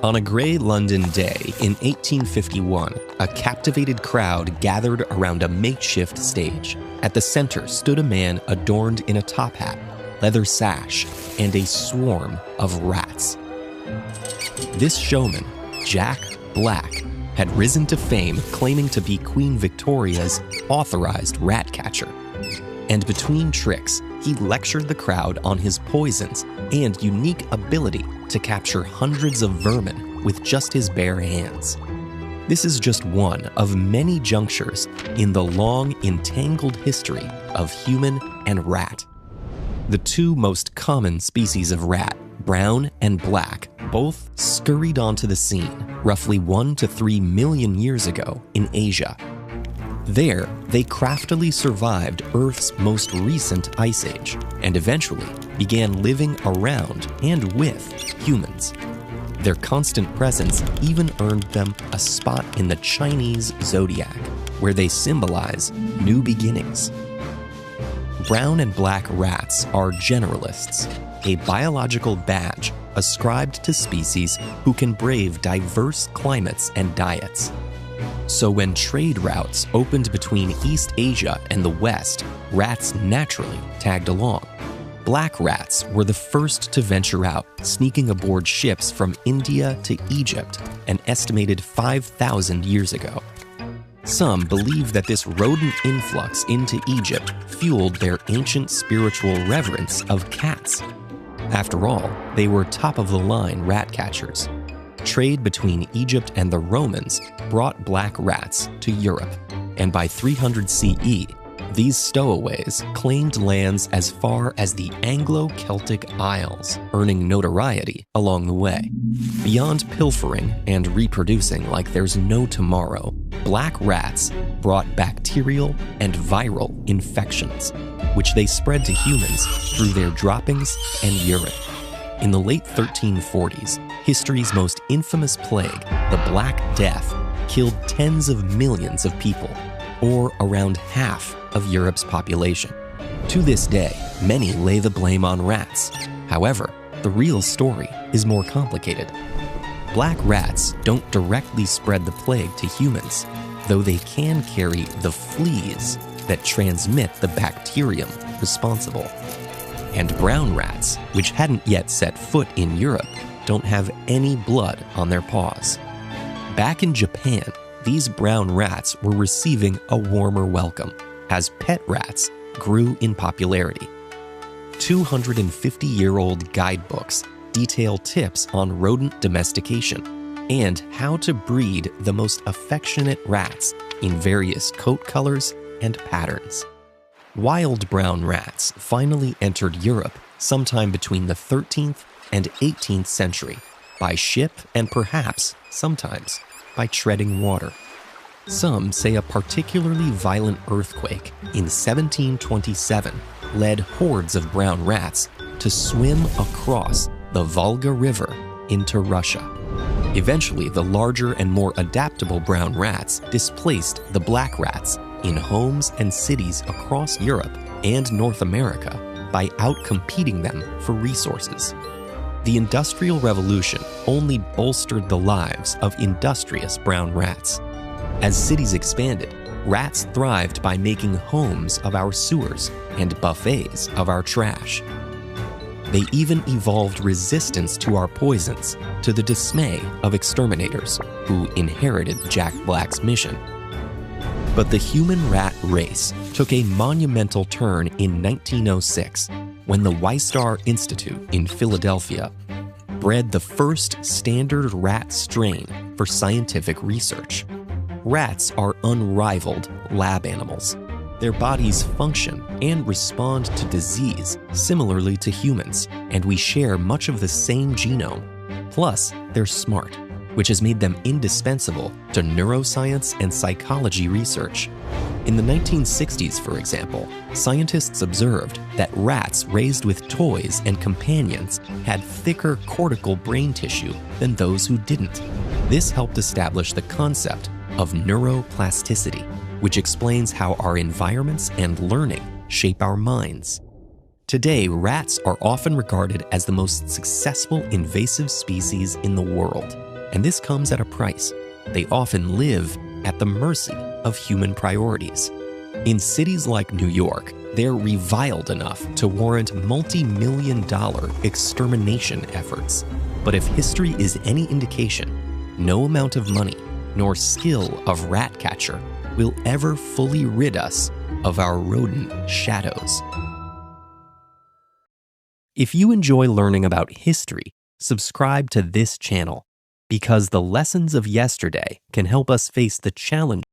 On a gray London day in 1851, a captivated crowd gathered around a makeshift stage. At the center stood a man adorned in a top hat, leather sash, and a swarm of rats. This showman, Jack Black, had risen to fame claiming to be Queen Victoria's authorized rat catcher. And between tricks, he lectured the crowd on his poisons and unique ability to capture hundreds of vermin with just his bare hands. This is just one of many junctures in the long, entangled history of human and rat. The two most common species of rat, brown and black, both scurried onto the scene roughly 1 to 3 million years ago in Asia. There, they craftily survived Earth's most recent ice age and eventually began living around and with humans. Their constant presence even earned them a spot in the Chinese zodiac, where they symbolize new beginnings. Brown and black rats are generalists, a biological badge ascribed to species who can brave diverse climates and diets. So when trade routes opened between East Asia and the West, rats naturally tagged along. Black rats were the first to venture out, sneaking aboard ships from India to Egypt an estimated 5,000 years ago. Some believe that this rodent influx into Egypt fueled their ancient spiritual reverence of cats. After all, they were top-of-the-line rat catchers. Trade between Egypt and the Romans brought black rats to Europe, and by 300 CE, these stowaways claimed lands as far as the Anglo-Celtic Isles, earning notoriety along the way. Beyond pilfering and reproducing like there's no tomorrow, black rats brought bacterial and viral infections, which they spread to humans through their droppings and urine. In the late 1340s, history's most infamous plague, the Black Death, killed tens of millions of people, or around half of Europe's population. To this day, many lay the blame on rats. However, the real story is more complicated. Black rats don't directly spread the plague to humans, though they can carry the fleas that transmit the bacterium responsible. And brown rats, which hadn't yet set foot in Europe, don't have any blood on their paws. Back in Japan, these brown rats were receiving a warmer welcome as pet rats grew in popularity. 250-year-old guidebooks detail tips on rodent domestication and how to breed the most affectionate rats in various coat colors and patterns. Wild brown rats finally entered Europe sometime between the 13th and 18th century by ship and perhaps, sometimes, by treading water. Some say a particularly violent earthquake in 1727 led hordes of brown rats to swim across the Volga River into Russia. Eventually, the larger and more adaptable brown rats displaced the black rats in homes and cities across Europe and North America by outcompeting them for resources. The Industrial Revolution only bolstered the lives of industrious brown rats. As cities expanded, rats thrived by making homes of our sewers and buffets of our trash. They even evolved resistance to our poisons, to the dismay of exterminators who inherited Jack Black's mission. But the human rat race took a monumental turn in 1906 when the Weistar Institute in Philadelphia bred the first standard rat strain for scientific research. Rats are unrivaled lab animals. Their bodies function and respond to disease similarly to humans, and we share much of the same genome. Plus, they're smart, which has made them indispensable to neuroscience and psychology research. In the 1960s, for example, scientists observed that rats raised with toys and companions had thicker cortical brain tissue than those who didn't. This helped establish the concept of neuroplasticity, which explains how our environments and learning shape our minds. Today, rats are often regarded as the most successful invasive species in the world. And this comes at a price. They often live at the mercy of human priorities. In cities like New York, they're reviled enough to warrant multi-million-dollar extermination efforts. But if history is any indication, no amount of money nor skill of rat catcher will ever fully rid us of our rodent shadows. If you enjoy learning about history, subscribe to this channel, because the lessons of yesterday can help us face the challenges